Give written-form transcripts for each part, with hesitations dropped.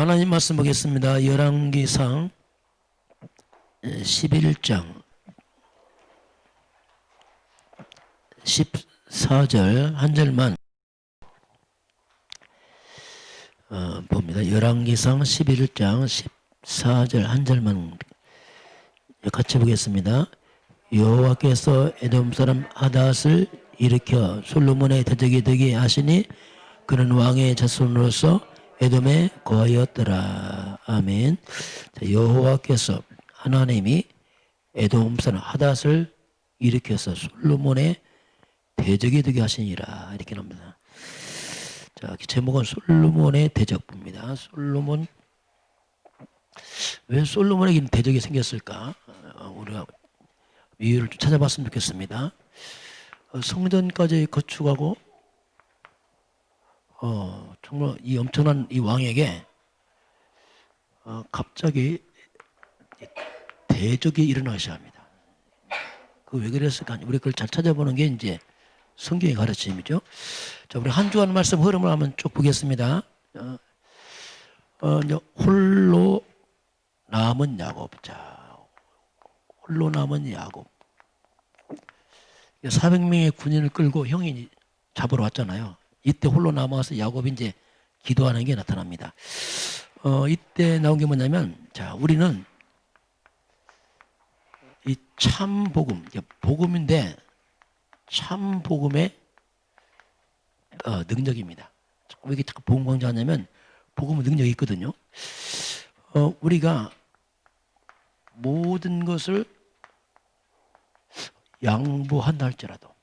하나님 말씀 보겠습니다. 열왕기상 11장 14절 한 절만 봅니다. 열왕기상 11장 14절 한 절만 같이 보겠습니다. 여호와께서 에돔 사람 하닷을 일으켜 솔로몬의 대적이 되게 하시니 그는 왕의 자손으로서 에돔에 거하였더라. 아멘. 자, 여호와께서 하나님이 에돔 사람 하닷을 일으켜서 솔로몬의 대적이 되게 하시니라 이렇게 나옵니다. 자, 제목은 솔로몬의 대적부입니다. 솔로몬, 왜 솔로몬에게는 대적이 생겼을까? 우리가 이유를 좀 찾아봤으면 좋겠습니다. 성전까지 건축하고 정말 이 엄청난 이 왕에게 갑자기 대적이 일어나셔야 합니다. 그 왜 그랬을까? 우리 그걸 잘 찾아보는 게 이제 성경의 가르침이죠. 자, 우리 한 주간 말씀 흐름을 한번 쭉 보겠습니다. 이제 홀로 남은 야곱. 자, 홀로 남은 야곱. 400명의 군인을 끌고 형이 잡으러 왔잖아요. 이때 홀로 남아서 야곱이 이제 기도하는 게 나타납니다. 이때 나온 게 뭐냐면, 자, 우리는 이 참 복음, 복음인데 참 복음의 능력입니다. 왜 이렇게 자꾸 복음 강조하냐면 복음은 능력이 있거든요. 우리가 모든 것을 양보한다 할지라도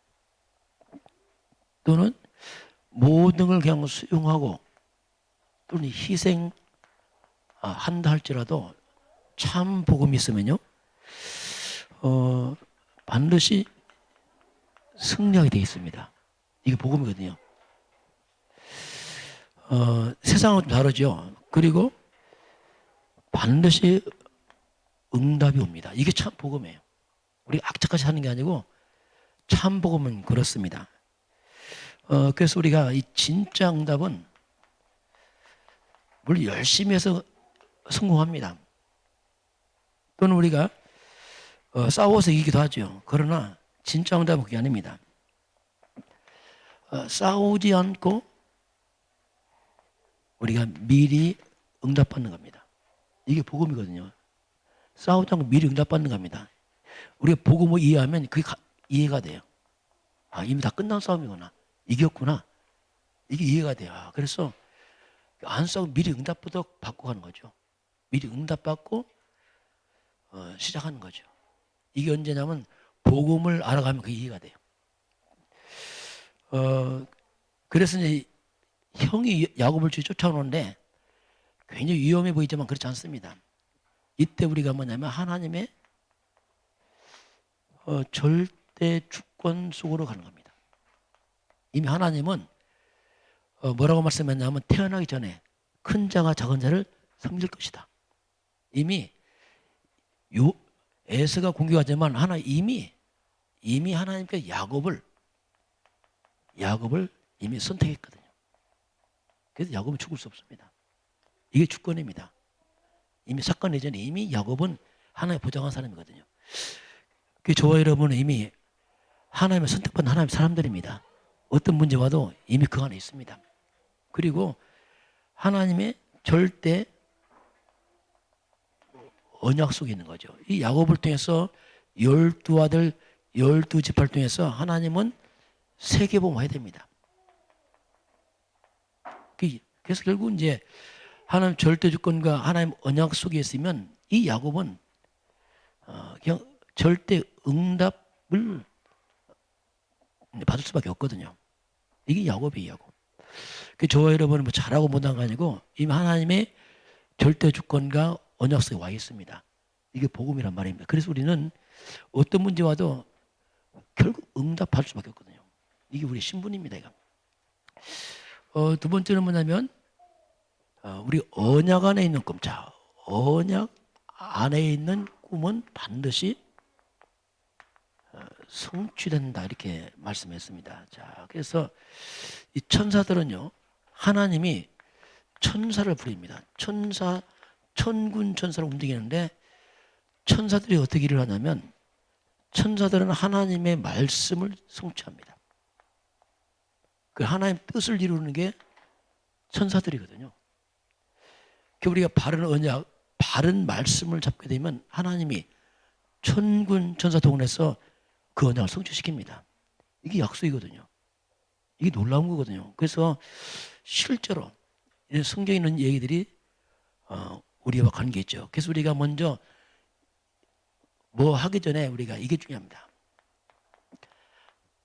또는 모든 걸 그냥 수용하고 또는 희생한다 할지라도 참 복음이 있으면요, 반드시 승리하게 되어 있습니다. 이게 복음이거든요. 세상은 좀 다르죠. 그리고 반드시 응답이 옵니다. 이게 참 복음이에요. 우리가 악착같이 하는 게 아니고 참 복음은 그렇습니다. 그래서 우리가 이 진짜 응답은 물론 열심히 해서 성공합니다. 또는 우리가 싸워서 이기기도 하죠. 그러나 진짜 응답은 그게 아닙니다. 싸우지 않고 우리가 미리 응답받는 겁니다. 이게 복음이거든요. 싸우지 않고 미리 응답받는 겁니다. 우리가 복음을 이해하면 그게 이해가 돼요. 이미 다 끝난 싸움이구나. 이겼구나. 이게 이해가 돼요. 그래서 안 싸우고 미리 응답부터 받고 가는 거죠. 미리 응답받고 시작하는 거죠. 이게 언제냐면 복음을 알아가면 그게 이해가 돼요. 그래서 이제 형이 야곱을 쫓아오는데 굉장히 위험해 보이지만 그렇지 않습니다. 이때 우리가 뭐냐면 하나님의 절대 주권 속으로 가는 겁니다. 이미 하나님은 뭐라고 말씀했냐면 태어나기 전에 큰 자가 작은 자를 섬길 것이다. 이미 에서가 공격하지만 이미 하나님께 야곱을 이미 선택했거든요. 그래서 야곱은 죽을 수 없습니다. 이게 주권입니다. 이미 사건 이전에 이미 야곱은 하나님 보장한 사람이거든요. 그 저와 여러분은 이미 하나님의 선택받은 하나님의 사람들입니다. 어떤 문제 와도 이미 그 안에 있습니다. 그리고 하나님의 절대 언약 속에 있는 거죠. 이 야곱을 통해서 12아들 12지파를 통해서 하나님은 세계복음화해야 됩니다. 그래서 결국 이제 하나님 절대 주권과 하나님 언약 속에 있으면 이 야곱은 그냥 절대 응답을 받을 수밖에 없거든요. 이게 야곱이에요. 야곱. 저와 여러분은 뭐 잘하고 못한 거 아니고 이미 하나님의 절대 주권과 언약 속에 와 있습니다. 이게 복음이란 말입니다. 그래서 우리는 어떤 문제 와도 결국 응답할 수밖에 없거든요. 이게 우리 신분입니다. 이거. 두 번째는 뭐냐면 우리 언약 안에 있는 꿈. 자, 언약 안에 있는 꿈은 반드시 성취된다 이렇게 말씀했습니다. 자, 그래서 이 천사들은요, 하나님이 천사를 부립니다. 천군 천사를 움직이는데 천사들이 어떻게 일을 하냐면 천사들은 하나님의 말씀을 성취합니다. 그 하나님 뜻을 이루는 게 천사들이거든요. 우리가 바른 언약, 바른 말씀을 잡게 되면 하나님이 천군 천사 동원해서 그 언약을 성취시킵니다. 이게 약속이거든요. 이게 놀라운 거거든요. 그래서 실제로 성경에 있는 얘기들이 우리와 관계 있죠. 그래서 우리가 먼저 뭐 하기 전에 우리가 이게 중요합니다.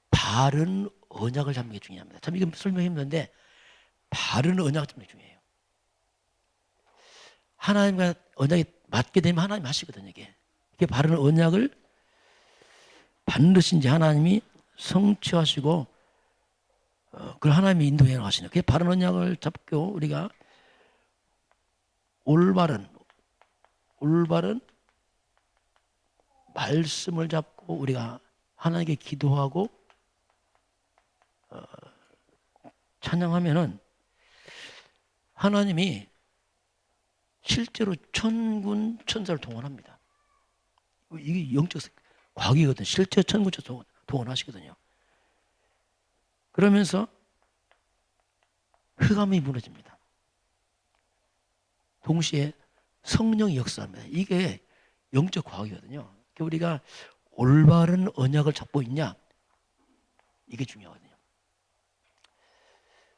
바른 언약을 잡는 게 중요합니다. 참 이건 설명이 힘든데 바른 언약을 잡는 게 중요해요. 하나님과 언약이 맞게 되면 하나님 하시거든요. 이게 바른 언약을 반드시 이제 하나님이 성취하시고 그걸 하나님이 인도해 나가시는. 그게 바른 언약을 잡고 우리가 올바른 말씀을 잡고 우리가 하나님께 기도하고 찬양하면은 하나님이 실제로 천군 천사를 동원합니다. 이게 영적 과학이거든요. 실제 천군 천사 동원하시거든요. 그러면서 흑암이 무너집니다. 동시에 성령이 역사합니다. 이게 영적 과학이거든요. 우리가 올바른 언약을 잡고 있냐, 이게 중요하거든요.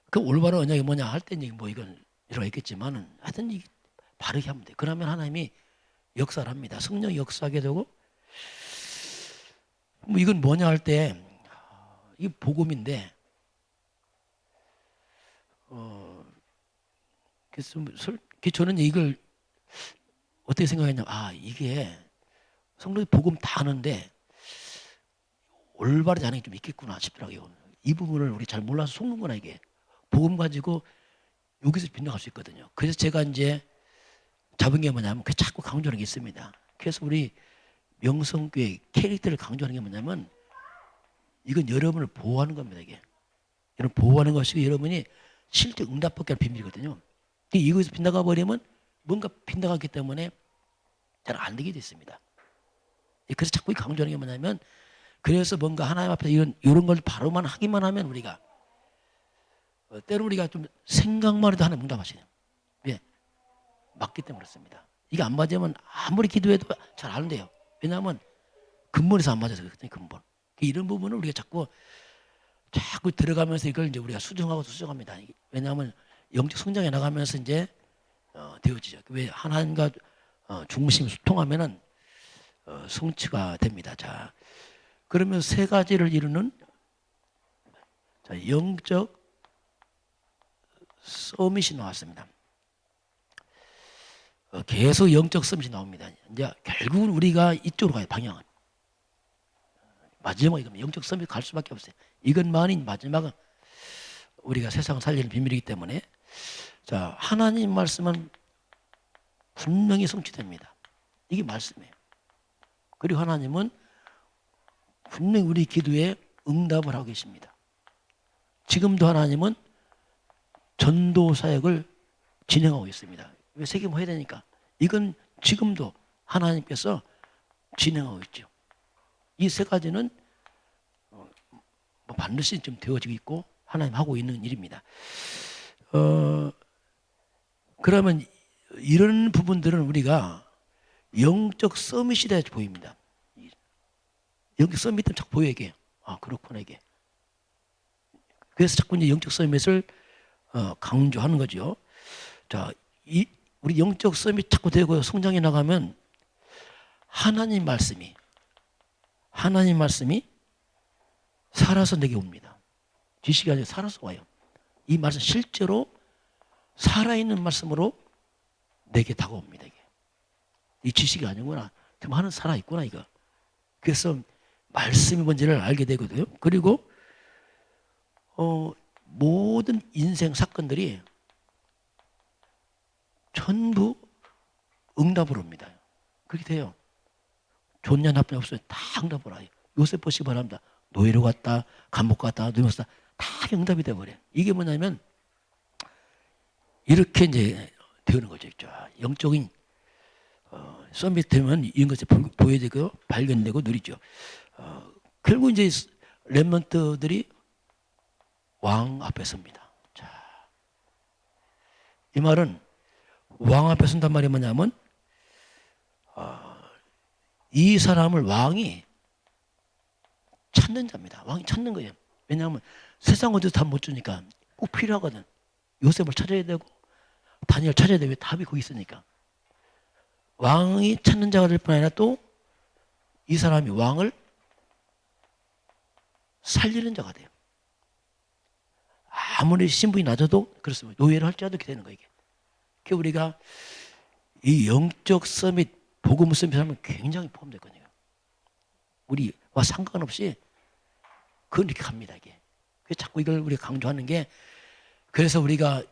그 올바른 언약이 뭐냐 할 때는 뭐 이건 여러 있겠지만은 하여튼 이게 바르게 하면 돼. 그러면 하나님이 역사를 합니다. 성령이 역사하게 되고 뭐 이건 뭐냐 할 때 이게 복음인데 그래서 저는 이걸 어떻게 생각했냐면 이게 성령이 복음 다 아는데 올바르지 않은 게 좀 있겠구나 싶더라고요. 이 부분을 우리 잘 몰라서 속는구나. 이게 복음 가지고 여기서 빗나갈 수 있거든요. 그래서 제가 이제 잡은 게 뭐냐면 그 자꾸 강조하는 게 있습니다. 그래서 우리 명성교회 캐릭터를 강조하는 게 뭐냐면 이건 여러분을 보호하는 겁니다. 이게 여러분 보호하는 것이고 여러분이 실제 응답받게 할 비밀이거든요. 이거에서 빗나가 버리면 뭔가 빗나가기 때문에 잘 안 되게 됐습니다. 그래서 자꾸 강조하는 게 뭐냐면 그래서 뭔가 하나님 앞에서 이런 걸 바로만 하기만 하면 우리가 때로 우리가 좀 생각만 해도 하나님 응답하시네요. 왜? 맞기 때문에 그렇습니다. 이게 안 맞으면 아무리 기도해도 잘 안 돼요. 왜냐하면 근본에서 안 맞아서 그렇거든요. 근본. 이런 부분을 우리가 자꾸 들어가면서 이걸 이제 우리가 수정합니다. 왜냐하면 영적 성장해 나가면서 이제 되어지죠. 왜 하나님과 중심이 소통하면은 성취가 됩니다. 자, 그러면 세 가지를 이루는 영적 서밋이 나왔습니다. 계속 영적 서밋이 나옵니다. 이제 결국은 우리가 이쪽으로 가요. 방향은 마지막에 영적 서밋 갈 수밖에 없어요. 이것만이 마지막은 우리가 세상을 살리는 비밀이기 때문에 자, 하나님 말씀은 분명히 성취됩니다. 이게 말씀이에요. 그리고 하나님은 분명히 우리 기도에 응답을 하고 계십니다. 지금도 하나님은 전도 사역을 진행하고 있습니다. 왜 세계 뭐 해야 되니까. 이건 지금도 하나님께서 진행하고 있죠. 이 세 가지는 반드시 좀 되어지고 있고 하나님 하고 있는 일입니다. 그러면 이런 부분들은 우리가 영적 서밋이 돼야 보입니다. 영적 서밋은 자꾸 보여 이게. 그렇구나 이게. 그래서 자꾸 이제 영적 서밋을 강조하는 거죠. 자, 우리 영적 서밋 자꾸 되고 성장해 나가면 하나님 말씀이 살아서 내게 옵니다. 지식이 아니라 살아서 와요. 이 말씀 실제로 살아있는 말씀으로 내게 다가옵니다. 이게. 이 지식이 아니구나. 그럼 하는 살아있구나 이거. 그래서 말씀이 뭔지를 알게 되거든요. 그리고 모든 인생 사건들이 전부 응답으로 옵니다. 그렇게 돼요. 좋냐 나쁘냐 없어요. 다 응답으로 와요. 요셉 보시기 바랍니다. 노예로 갔다, 감옥 갔다, 누명 갔다 다 응답이 돼버려요. 이게 뭐냐면 이렇게 이제 되는 거죠. 영적인 서밋 되면 이런 것이 보여지고 발견되고 누리죠. 결국 이제 렘넌트들이 왕 앞에 섭니다. 자, 이 말은 왕 앞에 선단 말이 뭐냐면 이 사람을 왕이 찾는 자입니다. 왕이 찾는 거예요. 왜냐하면 세상 어디서 답 못 주니까 꼭 필요하거든. 요셉을 찾아야 되고 다니엘 찾아야 되고 답이 거기 있으니까. 왕이 찾는 자가 될 뿐 아니라 또 이 사람이 왕을 살리는 자가 돼요. 아무리 신분이 낮아도 그렇습니다. 노예를 할지라도 이렇게 되는 거예요. 이게. 그러니까 우리가 이 영적 서밋, 복음 서밋 하면 굉장히 포함됐거든요. 우리와 상관없이 그건 이렇게 갑니다. 이게. 그래서 자꾸 이걸 우리가 강조하는 게 그래서 우리가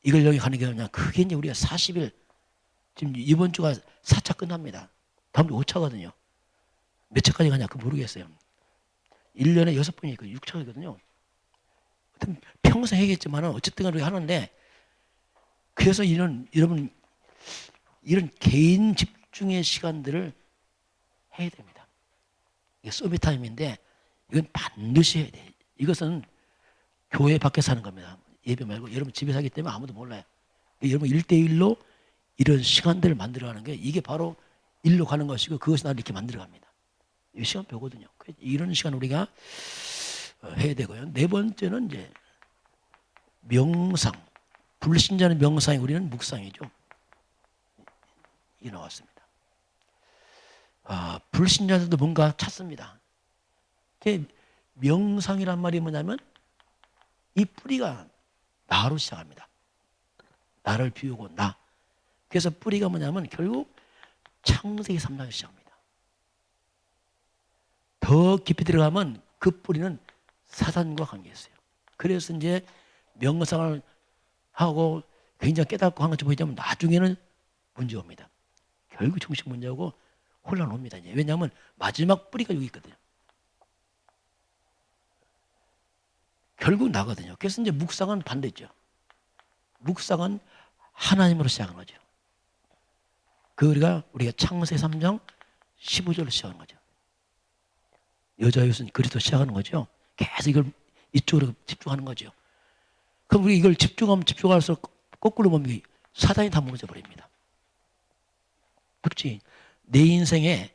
이걸 여기 가는 게 뭐냐. 그게 이제 우리가 40일 지금 이번 주가 4차 끝납니다. 다음 주 5차거든요. 몇 차까지 가냐 그거 모르겠어요. 1년에 6번이니까 6차거든요. 평생 해야겠지만 어쨌든 우리가 하는데 그래서 여러분 이런 개인 집중의 시간들을 해야 됩니다. 이게 서밋 타임인데 이건 반드시 해야 돼. 이것은 교회 밖에서 하는 겁니다. 예배 말고 여러분 집에서 하기 때문에 아무도 몰라요. 여러분 1대1로 이런 시간들을 만들어가는 게 이게 바로 일로 가는 것이고 그것이 나를 이렇게 만들어갑니다. 이 시간표거든요. 이런 시간 우리가 해야 되고요. 네 번째는 이제 명상. 불신자는 명상이 우리는 묵상이죠. 이게 나왔습니다. 불신자들도 뭔가 찾습니다. 명상이란 말이 뭐냐면 이 뿌리가 나로 시작합니다. 나를 비우고 나. 그래서 뿌리가 뭐냐면 결국 창세기 3장에 시작합니다. 더 깊이 들어가면 그 뿌리는 사단과 관계했어요. 그래서 이제 명상을 하고 굉장히 깨닫고 하는 것처럼 보이자면 나중에는 문제 옵니다. 결국 정신 문제고 혼란 옵니다. 이제. 왜냐하면 마지막 뿌리가 여기 있거든요. 결국 나거든요. 그래서 이제 묵상은 반대죠. 묵상은 하나님으로 시작한 거죠. 우리가 창세기 3장 15절로 시작하는 거죠. 여자 이웃은 그리스도 시작하는 거죠. 계속 이걸 이쪽으로 집중하는 거죠. 그럼 우리 이걸 집중할수록 거꾸로 보면 사단이 다 무너져 버립니다. 그렇지. 내 인생에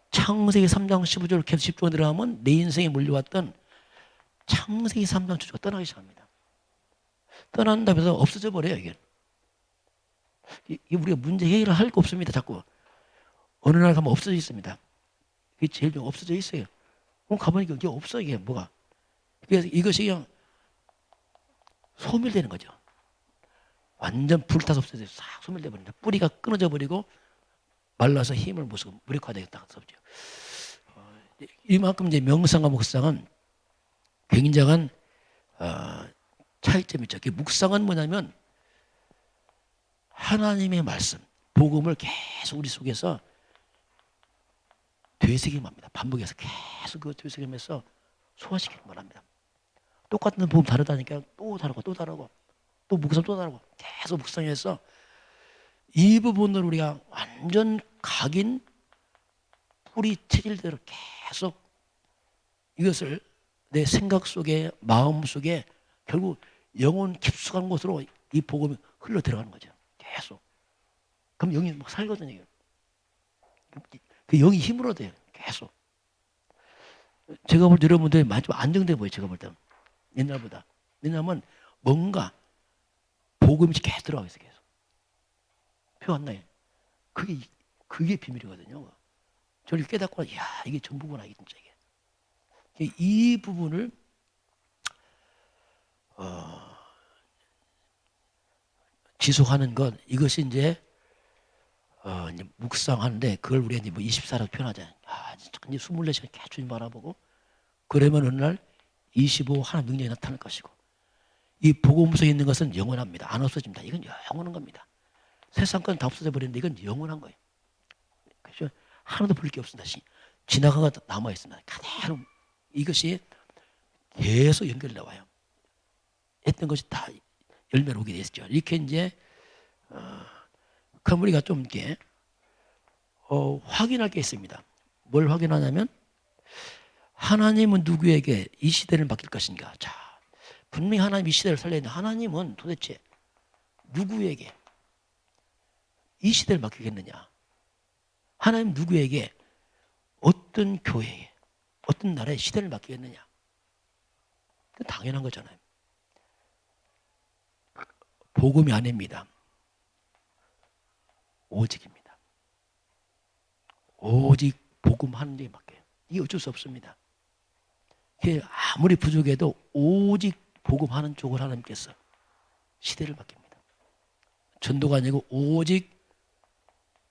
창세기 3장 15절 계속 집중하고 들어가면 내 인생에 몰려왔던 창세기 3장 주제가 떠나기 시작합니다. 떠난다면서 없어져 버려요. 이게 우리가 문제 해결을 할 거 없습니다. 자꾸 어느 날 가면 없어져 있습니다. 이게 제일 좀 없어져 있어요. 그럼 가보니까 이게 없어. 이게 뭐가. 그래서 이것이 그냥 소멸되는 거죠. 완전 불타서 없어져서 싹 소멸돼 버린다. 뿌리가 끊어져 버리고 말라서 힘을 못 쓰고 무력화되겠다. 이만큼 이제 명상과 묵상은 굉장한 차이점이 있죠. 묵상은 뭐냐면 하나님의 말씀, 복음을 계속 우리 속에서 되새김합니다. 반복해서 계속 그 되새김해서 소화시키는 거랍니다. 똑같은 복음 다르다니까 또 다르고 또 다르고 또 묵상 또 다르고 계속 묵상해서 이 부분을 우리가 완전 각인 뿌리 체질대로 계속 이것을 내 생각 속에 마음 속에 결국 영혼 깊숙한 곳으로 이 복음이 흘러 들어가는 거죠. 계속. 그럼 영이 막 살거든요. 그 영이 힘으로 돼요. 계속. 제가 볼 때 여러분들 많이 좀 안정돼 보여요. 제가 볼 때. 옛날보다. 왜냐하면 뭔가 복음이 계속 들어가고 있어요. 계속. 표 안 나요. 그게 비밀이거든요. 저를 깨닫고, 이야, 이게 전부구나, 이게 진짜 이게. 이 부분을, 지속하는 것, 이것이 이제 묵상하는데, 그걸 우리가 이제 뭐 24라고 표현하잖아요. 이제 24시간 계속 주님 바라보고, 그러면 어느 날 25 하나 능력이 나타날 것이고, 이 복음 속에 있는 것은 영원합니다. 안 없어집니다. 이건 영원한 겁니다. 세상 건 다 없어져 버리는데 이건 영원한 거예요. 그렇죠? 하나도 볼 게 없습니다. 지나가가 남아 있습니다. 그대로 이것이 계속 연결이 나와요. 했던 것이 다 열매를 오게 됐죠. 이렇게 이제 그럼 우리가 좀 이렇게 확인할 게 있습니다. 뭘 확인하냐면 하나님은 누구에게 이 시대를 맡길 것인가. 자, 분명히 하나님 이 시대를 살려야 되는데 하나님은 도대체 누구에게 이 시대를 맡기겠느냐. 하나님 누구에게 어떤 교회에 어떤 나라의 시대를 맡기겠느냐. 당연한 거잖아요. 복음이 아닙니다. 오직입니다. 오직 복음 하는 데 맡겨요. 이게 어쩔 수 없습니다. 아무리 부족해도 오직 복음 하는 쪽을 하나님께서 시대를 맡깁니다. 전도가 아니고 오직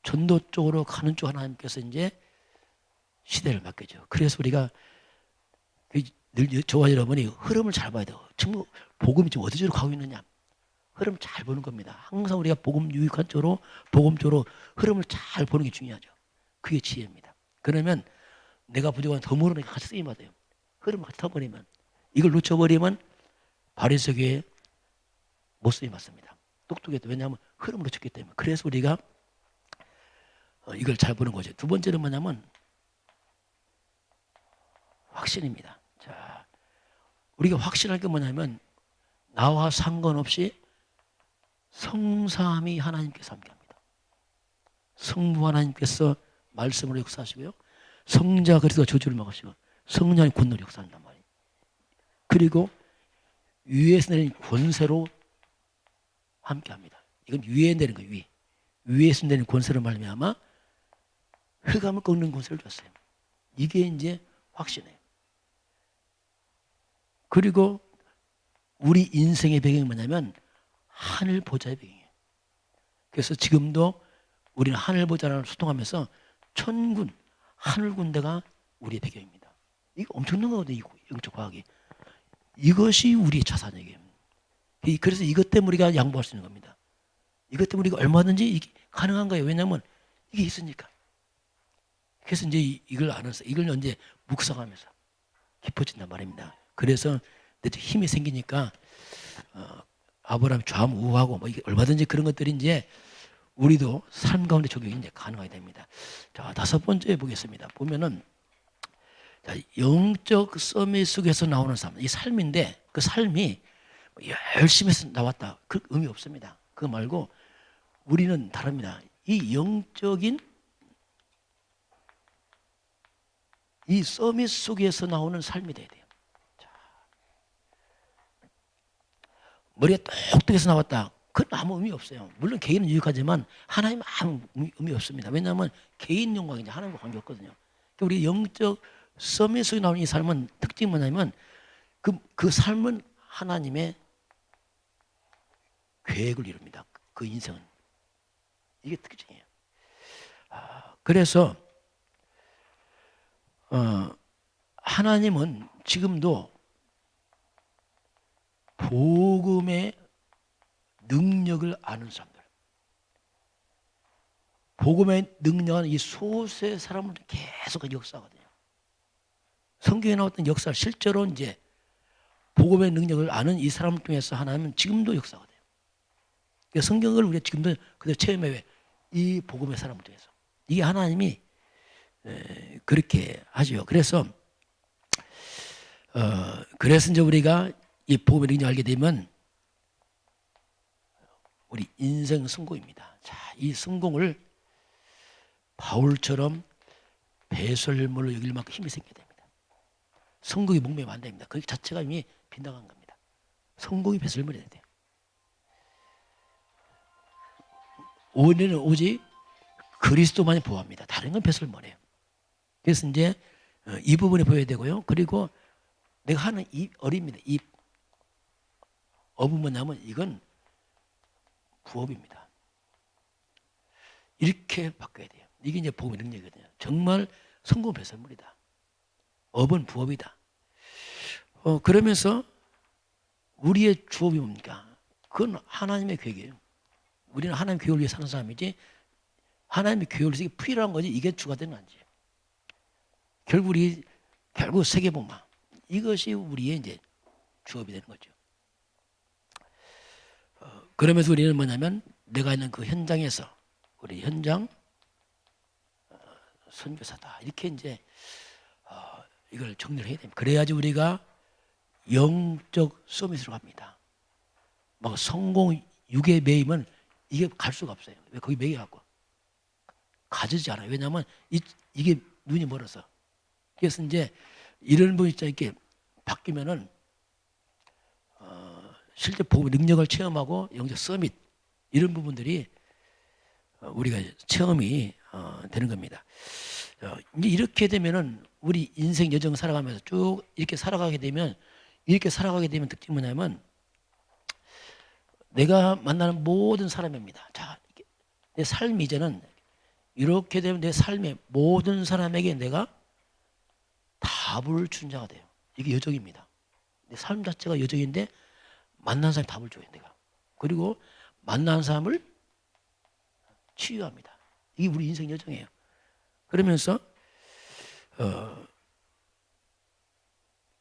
전도 쪽으로 가는 쪽 하나님께서 이제 시대를 맡겨줘. 그래서 우리가 늘 저와 여러분이 흐름을 잘 봐야 돼요. 지금 복음이 지금 어디로 가고 있느냐. 흐름 잘 보는 겁니다. 항상 우리가 복음 유익한 쪽으로 복음 쪽으로 흐름을 잘 보는 게 중요하죠. 그게 지혜입니다. 그러면 내가 부족한 더 모르니까 같이 쓰임 받아요. 흐름을 같이 타버리면 이걸 놓쳐버리면 바리새 교회에 못 쓰임 받습니다. 똑똑해도 왜냐하면 흐름을 놓쳤기 때문에. 그래서 우리가 이걸 잘 보는 거죠. 두 번째는 뭐냐면 확신입니다. 자, 우리가 확신할 게 뭐냐면 나와 상관없이 성삼위 하나님께서 함께합니다. 성부 하나님께서 말씀으로 역사하시고요. 성자 그리스도가 저주를 막으시고 성령이 권능으로 역사한단 말이에요. 그리고 위에서 내린 권세로 함께합니다. 이건 위에 내린 거예요. 위에서 내린 권세로 말미암아 흑암을 꺾는 권세를 줬어요. 이게 이제 확신이에요. 그리고 우리 인생의 배경이 뭐냐면 하늘 보좌의 배경이에요. 그래서 지금도 우리는 하늘 보좌를 소통하면서 천군, 하늘 군대가 우리의 배경입니다. 이거 엄청난 거거든요. 영적 과학이. 이것이 우리의 자산이에요. 그래서 이것 때문에 우리가 양보할 수 있는 겁니다. 이것 때문에 우리가 얼마든지 이게 가능한 거예요. 왜냐하면 이게 있으니까. 그래서 이제 이걸 알아서 이걸 이제 묵상하면서 깊어진단 말입니다. 그래서 힘이 생기니까 아브라함 좌우하고 뭐 이게 얼마든지 그런 것들이 이제 우리도 삶 가운데 적용이 이제 가능하게 됩니다. 자, 다섯 번째 보겠습니다. 보면은 자, 영적 서밋 속에서 나오는 삶, 이 삶인데 그 삶이 열심히 해서 나왔다. 그 의미 없습니다. 그거 말고 우리는 다릅니다. 이 영적인 이 서밋 속에서 나오는 삶이 돼야 돼요. 자, 머리가 똑똑해서 나왔다. 그건 아무 의미 없어요. 물론 개인은 유익하지만 하나님은 아무 의미 없습니다. 왜냐하면 개인 영광이 이제 하나님과 관계없거든요. 우리 영적 서밋 속에 나오는 이 삶은 특징이 뭐냐면 그 삶은 하나님의 계획을 이룹니다. 그 인생은. 이게 특징이에요. 그래서 하나님은 지금도 복음의 능력을 아는 사람들, 복음의 능력은 이 소수의 사람을 계속 역사하거든요. 성경에 나왔던 역사를 실제로 이제 복음의 능력을 아는 이 사람을 통해서 하나님은 지금도 역사하거든요. 그러니까 성경을 우리가 지금도 그대로 체험해. 이 복음의 사람을 통해서. 이게 하나님이 그렇게 하죠. 그래서 이제 우리가 이 복음의 능력을 알게 되면 우리 인생 성공입니다. 자, 이 성공을 바울처럼 배설물로 여길 만큼 힘이 생겨야 됩니다. 성공이 목매면 안 됩니다. 그 자체가 이미 빗나간 겁니다. 성공이 배설물이 돼야 돼요. 우리는 오직 그리스도만이 보호합니다. 다른 건 배설물이에요. 그래서 이제 이 부분이 보여야 되고요. 그리고 내가 하는 이 어립니다. 이 업은 뭐냐면 이건 부업입니다. 이렇게 바꿔야 돼요. 이게 이제 복음의 능력이거든요. 정말 성공 배설물이다. 업은 부업이다. 그러면서 우리의 주업이 뭡니까? 그건 하나님의 계획이에요. 우리는 하나님의 계획을 위해 사는 사람이지 하나님의 계획을 위해서 필요한 거지 이게 주가 되는 건지. 결국 세계복마 이것이 우리의 이제 주업이 되는 거죠. 그러면서 우리는 뭐냐면 내가 있는 그 현장에서 우리 현장 선교사다 이렇게 이제 이걸 정리를 해야 됩니다. 그래야지 우리가 영적 서밋으로 갑니다. 막 성공 육에 매이면 이게 갈 수가 없어요. 왜 거기 매여갖고 가지지 않아요. 왜냐하면 이게 눈이 멀어서. 그래서 이제 이런 부분이 이렇게 바뀌면은 실제 복음 능력을 체험하고 영적 서밋 이런 부분들이 우리가 체험이 되는 겁니다. 이제 이렇게 되면은 우리 인생 여정 살아가면서 쭉 이렇게 살아가게 되면 특징이 뭐냐면 내가 만나는 모든 사람입니다. 자, 내 삶이 이제는 이렇게 되면 내 삶의 모든 사람에게 내가 답을 준 자가 돼요. 이게 여정입니다. 내 삶 자체가 여정인데 만난 사람이 답을 줘요, 내가. 그리고 만난 사람을 치유합니다. 이게 우리 인생 여정이에요. 그러면서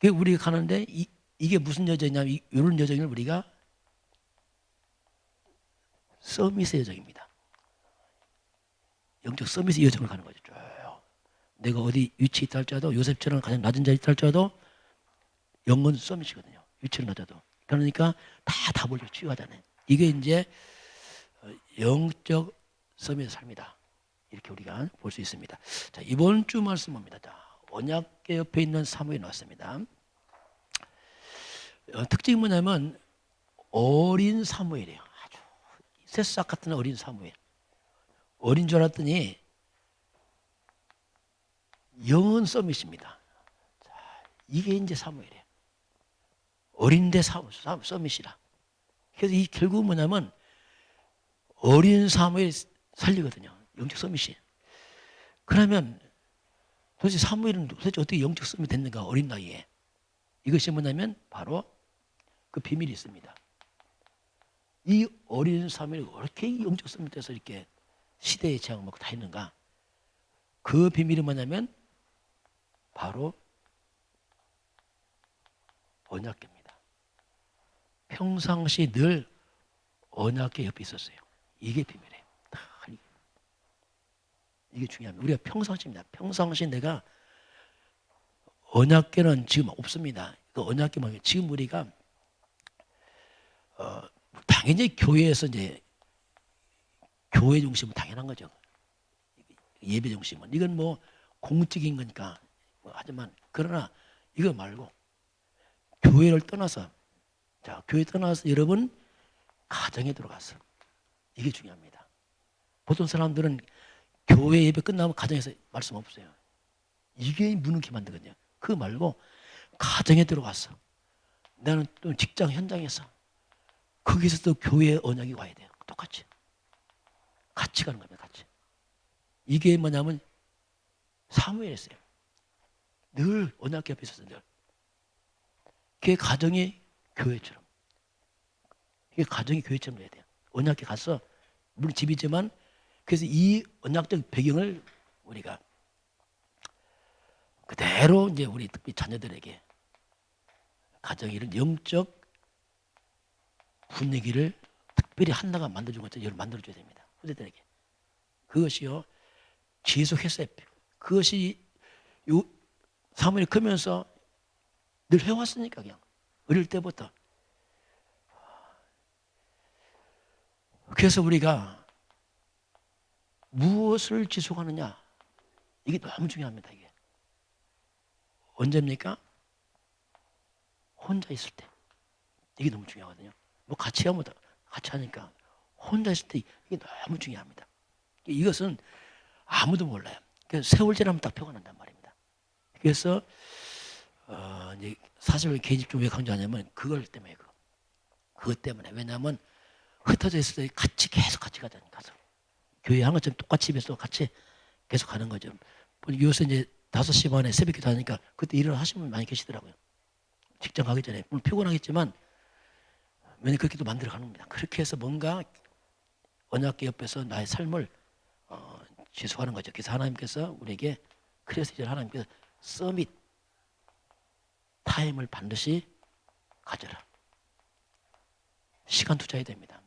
우리가 가는데 이게 무슨 여정이냐면 이런 여정을 우리가 서밋의 여정입니다. 영적 서밋의 여정을 가는 거죠. 쭉. 내가 어디 위치에 있다 할지라도 요셉처럼 가장 낮은 자리에 있다 할지라도 영은 서밋이거든요. 위치는 낮아도. 그러니까 다 답을 치유하잖아요. 이게 이제 영적 서밋의 삶이다. 이렇게 우리가 볼 수 있습니다. 자, 이번 주 말씀 봅니다. 자, 언약궤 옆에 있는 사무엘이 나왔습니다. 특징이 뭐냐면 어린 사무엘이에요. 아주 새싹 같은 어린 사무엘. 어린 줄 알았더니 영은 서밋입니다. 자, 이게 이제 사무엘이에요. 어린데 서밋이라. 그래서 이 결국 뭐냐면 어린 사무엘 살리거든요. 영적 서밋이. 그러면 도대체 사무엘은 도대체 어떻게 영적 서밋이 됐는가 어린 나이에. 이것이 뭐냐면 바로 그 비밀이 있습니다. 이 어린 사무엘이 어떻게 영적 서밋 돼서 이렇게 시대의 제약을 먹고 다 했는가. 그 비밀이 뭐냐면 바로 언약궤입니다. 평상시 늘 언약궤 옆에 있었어요. 이게 비밀이에요. 이게 중요합니다. 우리가 평상시입니다. 평상시 내가 언약궤는 지금 없습니다. 그 언약궤 말고 지금 우리가 당연히 교회에서 이제 교회 중심은 당연한 거죠. 예배 중심은 이건 뭐 공적인 거니까 하지만 그러나 이거 말고 교회를 떠나서 자 교회 떠나서 여러분 가정에 들어가서 이게 중요합니다. 보통 사람들은 교회 예배 끝나면 가정에서 말씀 없어요. 이게 무능히 만들거든요. 그거 말고 가정에 들어가서 나는 또 직장 현장에서 거기서 또 교회 언약이 와야 돼요. 똑같이 같이 가는 겁니다. 같이. 이게 뭐냐면 사무엘이었어요. 늘 언약궤 옆에 있었어요. 늘. 그게 가정이 교회처럼. 그게 가정이 교회처럼 돼야 돼요. 언약궤 가서 물론 집이지만 그래서 이 언약적 배경을 우리가 그대로 이제 우리 특히 자녀들에게 가정의 이런 영적 분위기를 특별히 한나가 만들어준 것처럼 여러분 만들어줘야 됩니다. 후대들에게. 그것이요. 지속했어요. 그것이 사무엘이 크면서 늘 해왔으니까 그냥 어릴 때부터. 그래서 우리가 무엇을 지속하느냐 이게 너무 중요합니다. 이게 언제입니까? 혼자 있을 때 이게 너무 중요하거든요. 뭐 같이 하면 같이 하니까 혼자 있을 때 이게 너무 중요합니다. 이것은 아무도 몰라요. 그래서 세월 지나면 딱 표가 난단 말입니다. 그래서 이제 사실 개인집 좀 왜 강조하냐면 그걸 때문에 그것 때문에 왜냐하면 흩어져 있을 때 계속 같이 가자니까 가서 교회 한 것처럼 똑같이 집에서 같이 계속 가는 거죠. 요새 이제 5시 반에 새벽기도 하니까 그때 일을 하시는 분 많이 계시더라고요. 직장 가기 전에 물론 피곤하겠지만 왜냐면 그렇게 또 만들어 가는 겁니다. 그렇게 해서 뭔가 언약궤 옆에서 나의 삶을 지속하는 거죠. 그래서 하나님께서 우리에게 그래서 이제 하나님께서 서밋 타임을 반드시 가져라. 시간 투자해야 됩니다.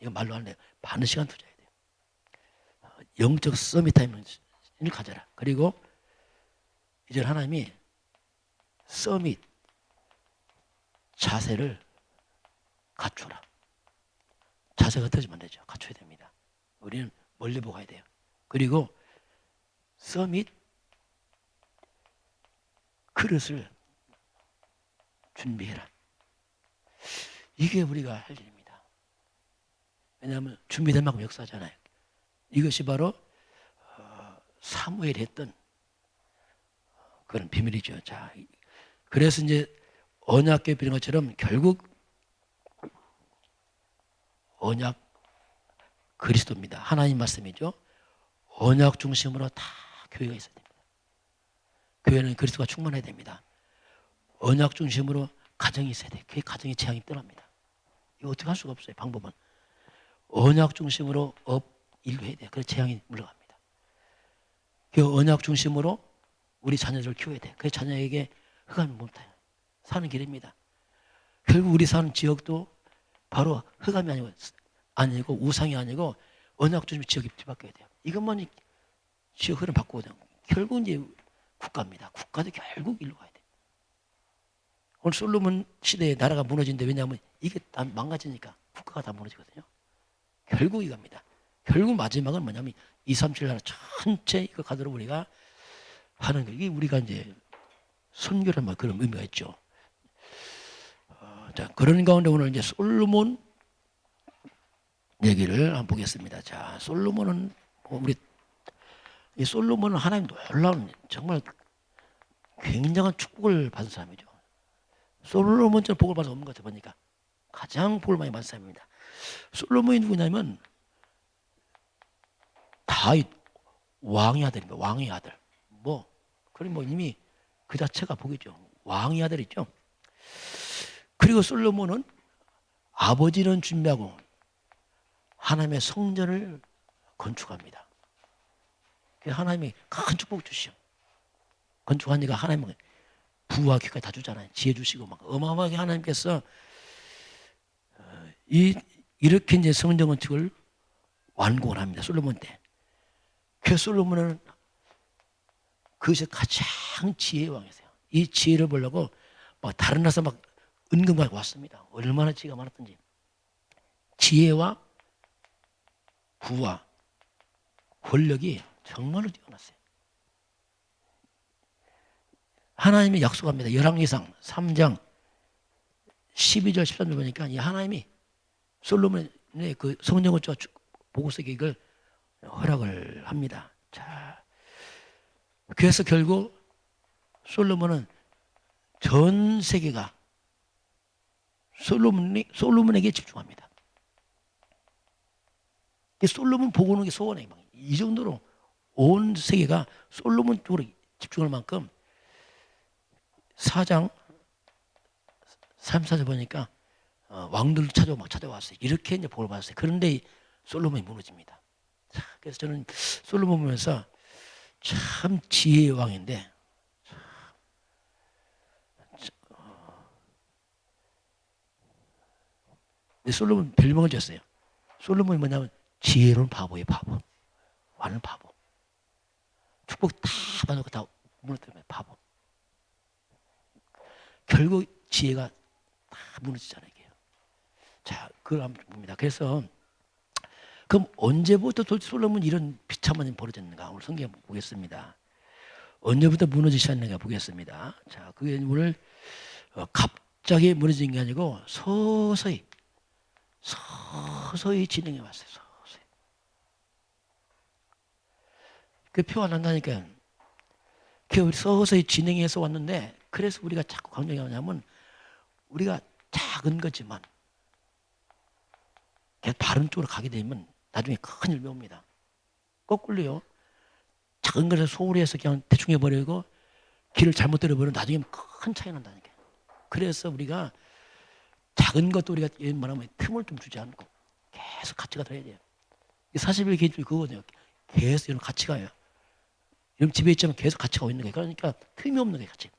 이거 말로 안 돼. 많은 시간 투자해야 돼요. 영적 서밋 타임을 가져라. 그리고 이제 하나님이 서밋 자세를 갖추라. 자세가 떨어지면 안 되죠. 갖춰야 됩니다. 우리는 멀리 보고 가야 돼요. 그리고 서밋 그릇을 준비해라. 이게 우리가 할 일입니다. 왜냐하면 준비된 만큼 역사하잖아요. 이것이 바로 사무엘이 했던 그런 비밀이죠. 자, 그래서 이제 언약궤 비는 것처럼 결국 언약 그리스도입니다. 하나님 말씀이죠. 언약 중심으로 다 교회가 있어야 됩니다. 교회는 그리스도가 충만해야 됩니다. 언약 중심으로 가정이 있어야 돼요. 그 가정의 재앙이 떠납니다. 이거 어떻게 할 수가 없어요. 방법은 언약 중심으로 인류해야 돼요. 그래서 재앙이 물러갑니다. 그 언약 중심으로 우리 자녀들을 키워야 돼요. 그 자녀에게 흑암이 못타요. 사는 길입니다. 결국 우리 사는 지역도 바로 흑암이 아니고 우상이 아니고 언약 중심 지역이 뒤바뀌어야 돼요. 이것만 지역 흐름 바꾸거든요. 결국 이제 국가입니다. 국가도 결국 일로 가야 돼요. 오늘 솔로몬 시대에 나라가 무너진데 왜냐하면 이게 다 망가지니까 국가가 다 무너지거든요. 결국 이겁니다. 결국 마지막은 뭐냐면 237 나라 전체 이거 가도록 우리가 하는 거. 이게 우리가 이제 선교란 말 그런 의미가 있죠. 자, 그런 가운데 오늘 이제 솔로몬 얘기를 한번 보겠습니다. 자, 솔로몬은 이 솔로몬은 하나님 놀라운 정말 굉장한 축복을 받은 사람이죠. 솔로몬처럼 복을 받은 없는 것 같아 보니까 가장 복을 많이 받은 사람입니다. 솔로몬이 누구냐면 다윗 왕의 아들입니다. 왕의 아들. 그럼 이미 그 자체가 복이죠. 왕의 아들이죠. 그리고 솔로몬은 아버지는 준비하고 하나님의 성전을 건축합니다. 하나님이 큰 축복 주시오. 건축하니까 하나님은 부와 귀까지 다 주잖아요. 지혜 주시고 막 어마어마하게 하나님께서 이렇게 이제 성전 건축을 완공을 합니다. 솔로몬 때. 그 솔로몬은 그것이 가장 지혜의 왕이세요. 이 지혜를 보려고 막 다른 나라에서 막 은금 가지고 왔습니다. 얼마나 지혜가 많았던지. 지혜와 부와 권력이 정말로 뛰어났어요. 하나님이 약속합니다. 열왕기상 3장 12절 13절 보니까 이 하나님이 솔로몬의 그 성전 건축 보고서 계획을 허락을 합니다. 자, 그래서 결국 솔로몬은 전 세계가 솔로몬에게 집중합니다. 솔로몬 보고 오는 게 소원이에요. 이 정도로 온 세계가 솔로몬 쪽으로 집중할 만큼 4장 3, 4절 보니까 왕들도 찾아왔어요. 이렇게 이제 복을 받았어요. 그런데 솔로몬이 무너집니다. 자, 그래서 저는 솔로몬 보면서 참 지혜의 왕인데 솔로몬 별명을 줬어요. 솔로몬이 뭐냐면 지혜로운 바보예요. 바보. 완전 바보. 축복 다 받아놓고 다 무너뜨리면 바보. 결국 지혜가 다 무너지잖아요. 이게요. 자, 그걸 한번 봅니다. 그래서 그럼 언제부터 도대체 솔로몬이 이런 비참한 일이 벌어졌는가? 오늘 성경 보겠습니다. 언제부터 무너지기 시작했는가 보겠습니다. 자, 그게 오늘 갑자기 무너진 게 아니고 서서히 진행해 왔어요. 서서히. 그 표 안 한다니까요. 그 서서히 진행해서 왔는데 그래서 우리가 자꾸 강조하냐면 우리가 작은 거지만 그냥 바른 쪽으로 가게 되면 나중에 큰 일이 옵니다. 거꾸로요. 작은 것에 소홀히 해서 그냥 대충 해버리고 길을 잘못 들어버리면 나중에 큰 차이 난다니까. 그래서 우리가 작은 것도 우리가 말하면 틈을 좀 주지 않고 계속 같이 가야 돼요. 41 개인주의 그거거든요. 계속 이런 같이 가요. 이런 집에 있자면 계속 같이 가고 있는 거예요. 그러니까 틈이 없는 거예요. 같이.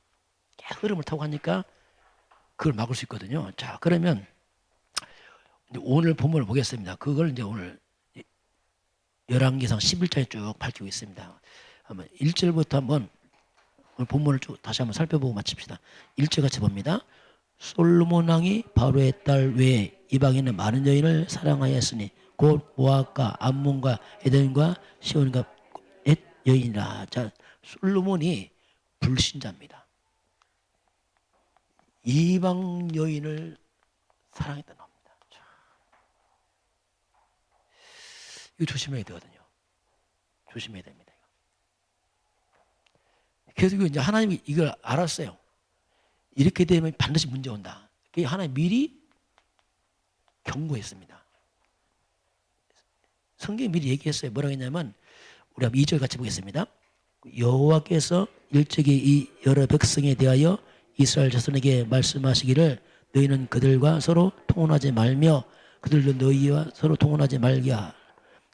계속 흐름을 타고 가니까 그걸 막을 수 있거든요. 자, 그러면 이제 오늘 본문을 보겠습니다. 그걸 이제 오늘 열왕기상 11장에 쭉 밝히고 있습니다. 한번 1절부터 한번 오늘 본문을 쭉 다시 한번 살펴보고 마칩시다. 1절 같이 봅니다. 솔로몬 왕이 바로의 딸 외에 이방인의 많은 여인을 사랑하였으니 곧 모압과 암몬과 에덴과 시온과 엣 여인이라. 자, 솔로몬이 불신자입니다. 이방 여인을 사랑했다는 겁니다. 자, 이거 조심해야 되거든요. 조심해야 됩니다. 그래서 이제 하나님이 이걸 알았어요. 이렇게 되면 반드시 문제 온다. 하나님 미리 경고했습니다. 성경이 미리 얘기했어요. 뭐라고 했냐면 우리 한번 2절 같이 보겠습니다. 여호와께서 일찍이 이 여러 백성에 대하여 이스라엘 자손에게 말씀하시기를 너희는 그들과 서로 통혼하지 말며 그들도 너희와 서로 통혼하지 말게.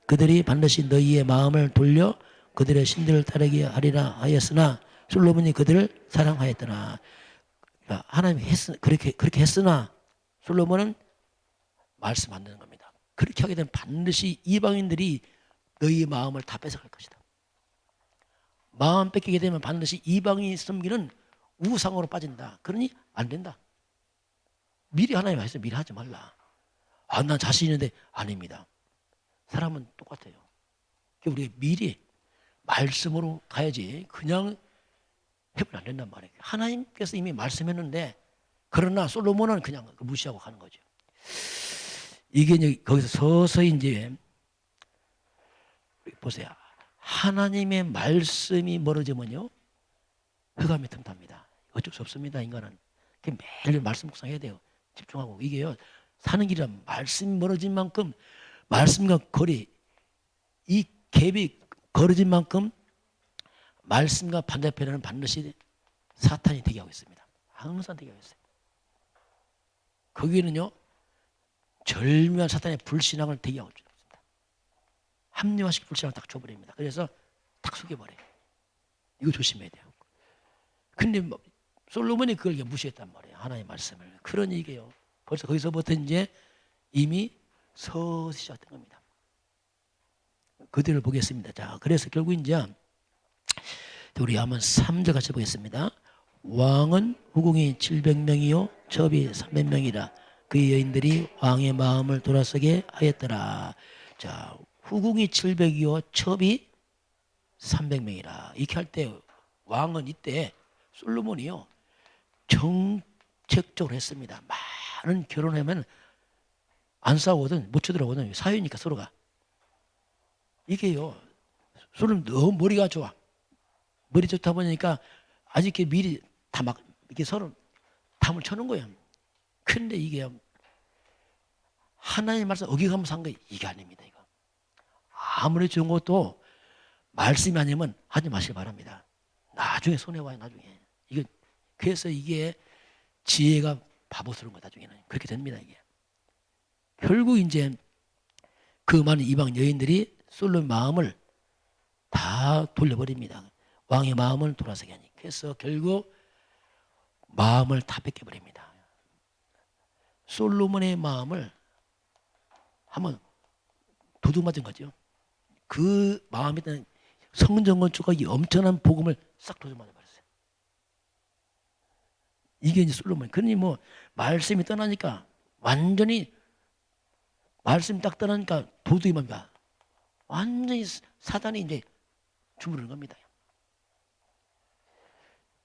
그들이 반드시 너희의 마음을 돌려 그들의 신들을 따르게 하리라 하였으나 솔로몬이 그들을 사랑하였더라. 그러니까 하나님이 그렇게 했으나 솔로몬은 말씀 안 듣는 겁니다. 그렇게 하게 되면 반드시 이방인들이 너희의 마음을 다 뺏어갈 것이다. 마음 뺏기게 되면 반드시 이방인이 섬기는 우상으로 빠진다. 그러니 안 된다. 미리 하나님 말씀 미리 하지 말라. 아, 난 자신 있는데 아닙니다. 사람은 똑같아요. 우리가 미리 말씀으로 가야지 그냥 해보면 안 된단 말이에요. 하나님께서 이미 말씀했는데 그러나 솔로몬은 그냥 무시하고 가는 거죠. 이게 이제 거기서 서서히 이제 보세요. 하나님의 말씀이 멀어지면요 흑암이 틈탑니다. 어쩔 수 없습니다. 인간은 매일 말씀 묵상해야 돼요. 집중하고. 이게요 사는 길이란 말씀이 멀어진 만큼 말씀과 거리 이 갭이 거려진 만큼 말씀과 반대편에는 반드시 사탄이 대기하고 있습니다. 항상 대기하고 있어요. 거기는요 절묘한 사탄의 불신앙을 대기하고 있습니다. 합리화시킨 불신앙을 딱 줘버립니다. 그래서 탁 속여버려요. 이거 조심해야 돼요. 근데 솔로몬이 그걸 무시했단 말이에요. 하나님의 말씀을. 그러니 이게요 벌써 거기서부터 이제 이미 서서히 시작된 겁니다. 그들을 보겠습니다. 자, 그래서 결국 이제 우리 한번 3절 같이 보겠습니다. 왕은 후궁이 700명이요 첩이 300명이라 그 여인들이 왕의 마음을 돌아서게 하였더라. 자, 후궁이 700이요 첩이 300명이라. 이렇게 할 때 왕은 이때 솔로몬이요 정책적으로 했습니다. 많은 결혼하면 안 싸우거든. 못 쳐들어오거든. 사유니까 서로가. 이게요 솔로몬 너무 머리가 좋아. 머리 좋다 보니까 아직 미리 다 막 이렇게 서로 담을 쳐놓은 거예요. 근데 이게 하나님 말씀 어기가면서 한 거 이게 아닙니다. 이거 아무리 좋은 것도 말씀이 아니면 하지 마시기 바랍니다. 나중에 손해와요. 나중에 이게 그래서 이게 지혜가 바보스러운 거 나중에는 그렇게 됩니다. 이게 결국 이제 그 많은 이방 여인들이 솔로몬의 마음을 다 돌려버립니다. 왕의 마음을 돌아서게 하니. 그래서 결국 마음을 다 뺏겨버립니다. 솔로몬의 마음을 한번 도둑 맞은 거죠. 그 마음에 대한 성전 건축과 이 엄청난 복음을 싹 도둑 맞아버렸어요. 이게 이제 솔로몬. 그러니 뭐 말씀이 떠나니까 완전히 말씀 딱 떠나니까 도둑이 뭡니까? 완전히 사단이 이제 주무르는 겁니다.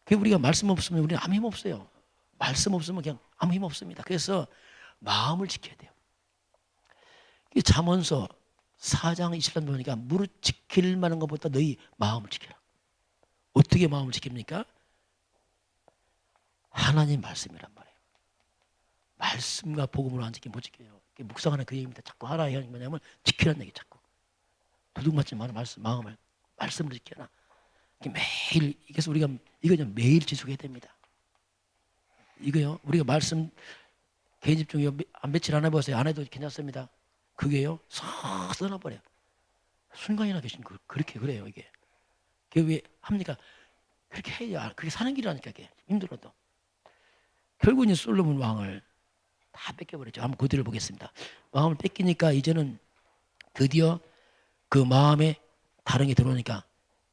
우리가 말씀 없으면 우리는 아무 힘 없어요. 말씀 없으면 그냥 아무 힘 없습니다. 그래서 마음을 지켜야 돼요. 잠언서 4장 23절 보니까 무릇 지킬 만한 것보다 너희 마음을 지켜라. 어떻게 마음을 지킵니까? 하나님 말씀이란 말이에요. 말씀과 복음으로 안 지키면 못 지켜요. 묵상하는 그 얘기입니다. 자꾸 하라 하는 뭐냐면 지키라는 얘기 자꾸. 도둑 맞지 마라. 마음을 말씀으로 지켜라. 매일 그래서 우리가 이거 좀 매일 지속해야 됩니다. 이거요. 우리가 말씀 개인 집중 며칠 안 해보세요. 안 해도 괜찮습니다. 그게요. 싹 떠나버려요. 순간이나 계신 그렇게 그래요. 이게. 그게 왜 합니까? 그렇게 해야 그렇게 사는 길이라니까. 이게 힘들어도. 결국 이제 솔로몬 왕을 다 뺏겨버렸죠. 한번 그 뒤를 보겠습니다. 마음을 뺏기니까 이제는 드디어 그 마음에 다른 게 들어오니까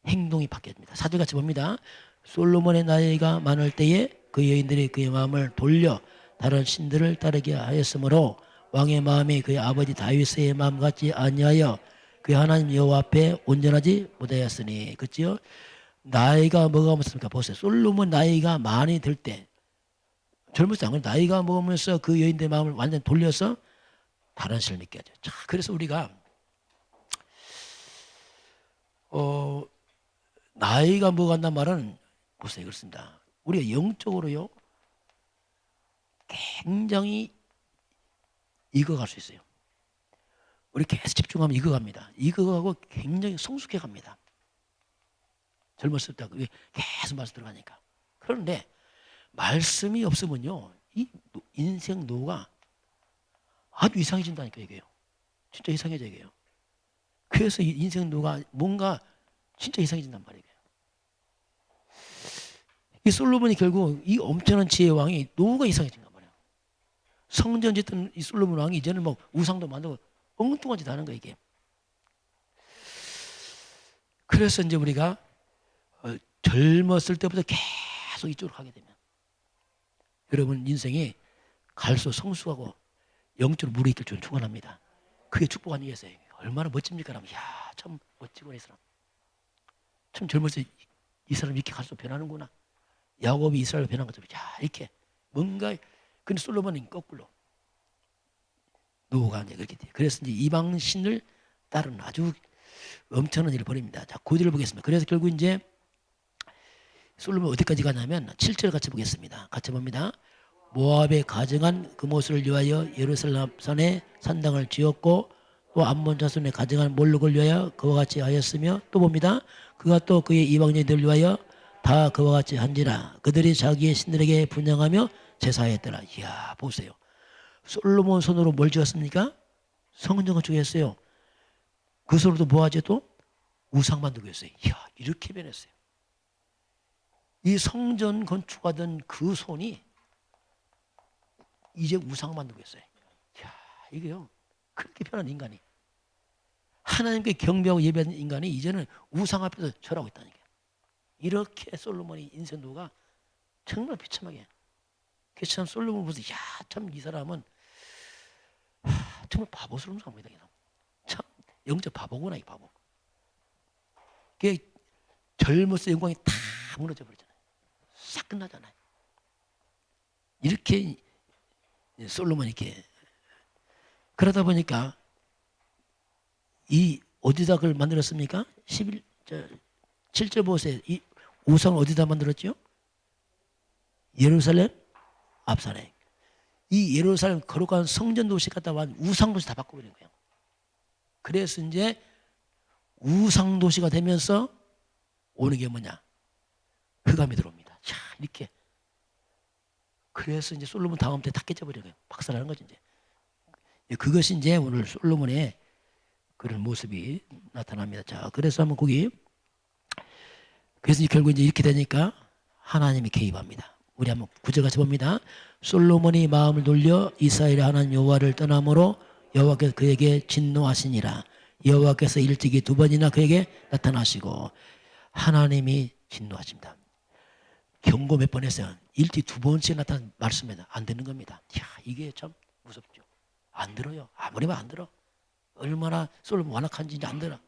행동이 바뀌어집니다. 4절 같이 봅니다. 솔로몬의 나이가 많을 때에 그 여인들이 그의 마음을 돌려 다른 신들을 따르게 하였으므로 왕의 마음이 그의 아버지 다윗의 마음 같지 아니하여 그 하나님 여호와 앞에 온전하지 못하였으니. 그렇죠? 나이가 먹으면서 보세요. 솔로몬 나이가 많이 들 때 젊었을 때 나이가 먹으면서 그 여인들의 마음을 완전 돌려서 다른 신을 믿게 하죠. 자, 그래서 우리가 나이가 먹었단 말은 보세요. 그렇습니다. 우리가 영적으로요 굉장히 익어갈 수 있어요. 우리 계속 집중하면 익어갑니다. 익어가고 굉장히 성숙해 갑니다. 젊었을 때 계속 말씀 들어가니까. 그런데 말씀이 없으면요 이 인생 노가 아주 이상해진다니까 이게요. 진짜 이상해져 이게요. 그래서 이 인생 노가 뭔가 진짜 이상해진단 말이에요. 이 솔로몬이 결국 이 엄청난 지혜의 왕이 노가 이상해진 거 말이에요. 성전 짓던 이 솔로몬 왕이 이제는 뭐 우상도 만들고 엉뚱한 짓 하는 거예요 이게. 그래서 이제 우리가 젊었을 때부터 계속 이쪽으로 가게 되면 여러분 인생이 갈수록 성숙하고 영적으로 물에 있길 저는 축원합니다. 그게 축복 아니겠어요? 얼마나 멋집니까? 그러면 참 멋지구나 이 사람. 참 젊었을 때 이 사람 이렇게 갈수록 변하는구나. 야곱이 이스라엘 변한 것처럼 이렇게 뭔가. 근데 솔로몬은 거꾸로 노가 이제 그렇게 돼요. 그래서 이제 이방 신을 따르는 아주 엄청난 일을 벌입니다. 자, 9절을 보겠습니다. 그래서 결국 이제 솔로몬 어디까지 가냐면 7절 같이 보겠습니다. 같이 봅니다. 모압에 가증한 그모스를 위하여 예루살렘 산에 산당을 지었고 또 암몬 자손의 가증한 몰록을 위하여 그와 같이 하였으며 또 봅니다. 그가 또 그의 이방인들을 위하여 다 그와 같이 한지라 그들이 자기의 신들에게 분양하며 제사했더라. 이야 보세요. 솔로몬 손으로 뭘 지었습니까? 성전 건축 했어요. 그 손으로도 뭐 하지 또? 우상 만들고 했어요. 이야 이렇게 변했어요. 이 성전 건축하던 그 손이 이제 우상 만들고 있어요. 이야 이게요. 그렇게 변한 인간이 하나님께 경배하고 예배하는 인간이 이제는 우상 앞에서 절하고 있다니까요. 이렇게 솔로몬의 인생도가 정말 비참하게. 그래서 참 솔로몬 보면서 참 이 사람은 정말 바보스러운 사람이다. 참 영적 바보구나 이 바보. 그게 젊었을 때 영광이 다 무너져 버리잖아요. 싹 끝나잖아요. 이렇게 솔로몬이 이렇게 그러다 보니까 이 어디다 그걸 만들었습니까? 7절 보세요. 이 우상을 어디다 만들었죠? 예루살렘 앞산에. 이 예루살렘 거룩한 성전 도시 갖다 완 우상 도시 다 바꿔버린 거예요. 그래서 이제 우상 도시가 되면서 오는 게 뭐냐? 흑암이 들어옵니다. 자, 이렇게. 그래서 이제 솔로몬 다음 때 다 깨져버린 거예요. 박살나는 거죠, 이제. 그것이 이제 오늘 솔로몬의 그런 모습이 나타납니다. 자, 그래서 한번 거기. 그래서 이제 결국 이제 이렇게 되니까 하나님이 개입합니다. 우리 한번 9절 같이 봅니다. 솔로몬이 마음을 돌려 이스라엘의 하나님 여호와를 떠남으로 여호와께서 그에게 진노하시니라. 여호와께서 일찍이 2번이나 그에게 나타나시고 하나님이 진노하십니다. 경고 몇 번 했어요. 일찍 2번째 나타난 말씀에는 안 되는 겁니다. 야, 이게 참 무섭죠. 안 들어요. 아무리 안 들어. 얼마나 솔로몬 완악한지 안 들어.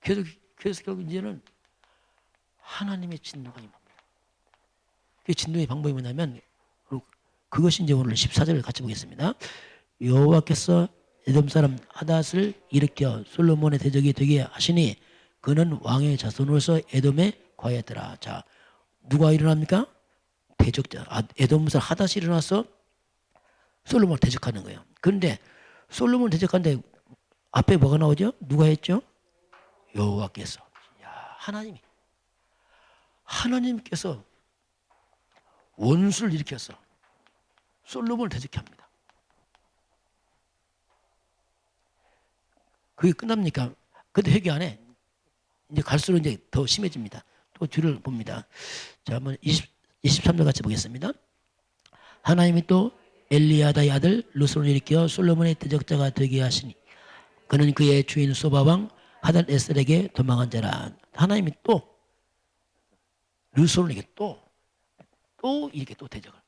그래서 결국 이제는 하나님의 진노가 임합니다. 그 진노의 방법이 뭐냐면 그것이 이제 오늘 14절을 같이 보겠습니다. 여호와께서 에돔 사람 하닷을 일으켜 솔로몬의 대적이 되게 하시니 그는 왕의 자손으로서 에돔에 과했더라. 자, 누가 일어납니까? 대적자. 에돔 사람 하닷이 일어나서 솔로몬을 대적하는 거예요. 그런데 솔로몬을 대적하는데 앞에 뭐가 나오죠? 누가 했죠? 여호와께서. 야, 하나님께서 원수를 일으켜서 솔로몬을 대적해 합니다. 그게 끝납니까? 근데 회개 안 해. 이제 갈수록 이제 더 심해집니다. 또 뒤를 봅니다. 자, 한번 23절 같이 보겠습니다. 하나님이 또 엘리야다의 아들 르손을 일으켜 솔로몬의 대적자가 되게 하시니 그는 그의 주인 소바왕 하단 에셀에게 도망한 자라. 하나님이 또 르손에게 또 이렇게 또 대적을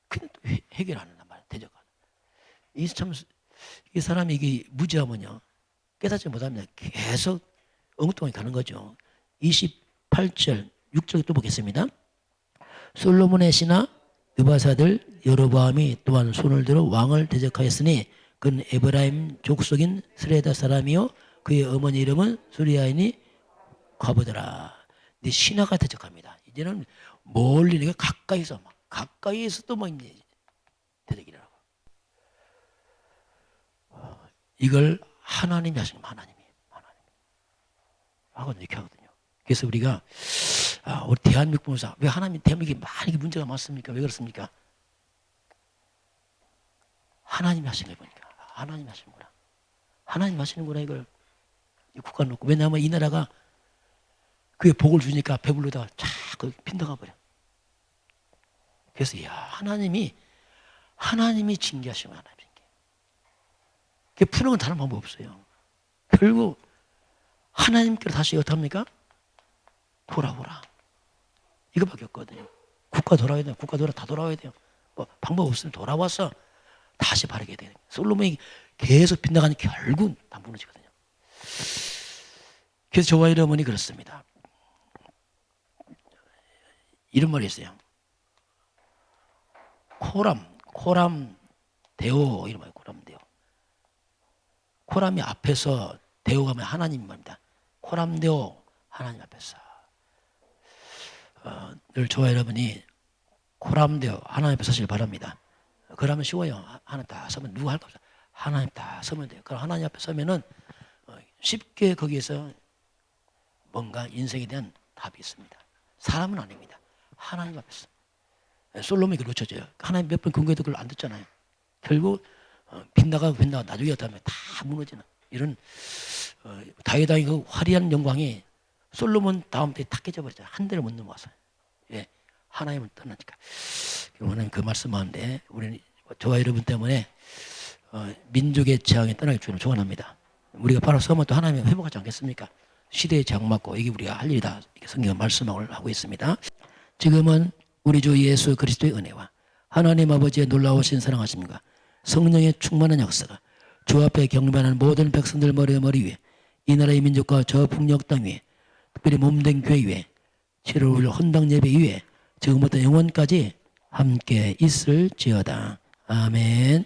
그냥 또 해결하는 말이야. 대적을. 이 사람이 이게 무지하면요 깨닫지 못하면 계속 엉뚱하게 가는 거죠. 28절 6절 또 보겠습니다. 솔로몬의 신하 느바사들 여로보암이 또한 손을 들어 왕을 대적하였으니 그는 에브라임 족속인 스레다 사람이요 그의 어머니 이름은 수리아인이 과부더라. 근데 신하가 대적합니다. 이제는 멀리 내가 가까이에서도 막 이제 대적이라고. 이걸 하나님이 하시는 거예요. 하나님이 하고 이렇게 하거든요. 그래서 우리가 우리 대한민국 보면서 왜 하나님 대한민국에 많이 문제가 많습니까? 왜 그렇습니까? 하나님이 하시는 거 보니까 하나님이 하시는구나. 하나님 하시는구나 이걸 국가 놓고. 왜냐하면 이 나라가 그게 복을 주니까 배불러다가 자꾸 빈다가 버려. 그래서 하나님이 징계하시면 하나님 징계. 그게 푸는 건 다른 방법 없어요. 결국 하나님께로 다시 어떡합니까? 돌아오라. 이거밖에 없거든요. 국가 돌아와야 돼요. 다 돌아와야 돼요. 뭐 방법 없으면 돌아와서 다시 바르게 돼요. 솔로몬이 계속 빗나가니 결국 다 무너지거든요. 그래서 저와 여러분이 그렇습니다. 이런 말이 있어요. 코람 데오 이런 말이에요. 코람 데오. 코람이 앞에서 데오가 하면 하나님 말입니다. 코람 데오 하나님 앞에서 늘 저와 여러분이 코람 데오 하나님 앞에 서시길 바랍니다. 그러면 쉬워요. 하나님 다 서면 누구 할 거 없어요. 하나님 다 서면 돼요. 그럼 하나님 앞에 서면은 쉽게 거기에서 뭔가 인생에 대한 답이 있습니다. 사람은 아닙니다. 하나님 앞에서. 솔로몬이 그걸 놓쳐져요. 하나님 몇 번 근거해도 그걸 안 듣잖아요. 결국 빗나가고 나중에 어떠면 다 무너지는 이런 다윗왕의 그 화려한 영광이 솔로몬 다음 때에 다 깨져버렸잖아요. 한 대를 못 넘어와서. 예, 하나님을 떠나니까. 하나님 그 말씀하는데 우리는 저와 여러분 때문에 민족의 재앙에 떠나기 주님 축원합니다. 우리가 바로 서면 또 하나님이 회복하지 않겠습니까? 시대에 장맞고 이게 우리가 할 일이다. 이렇게 성경 말씀을 하고 있습니다. 지금은 우리 주 예수 그리스도의 은혜와 하나님 아버지의 놀라우신 사랑하심과 성령의 충만한 역사가 주 앞에 경배하는 모든 백성들 머리 위에 이 나라의 민족과 저 북녘 땅 위에 특별히 몸된 교회 위에 7월 헌당 예배 위에 지금부터 영원까지 함께 있을지어다. 아멘.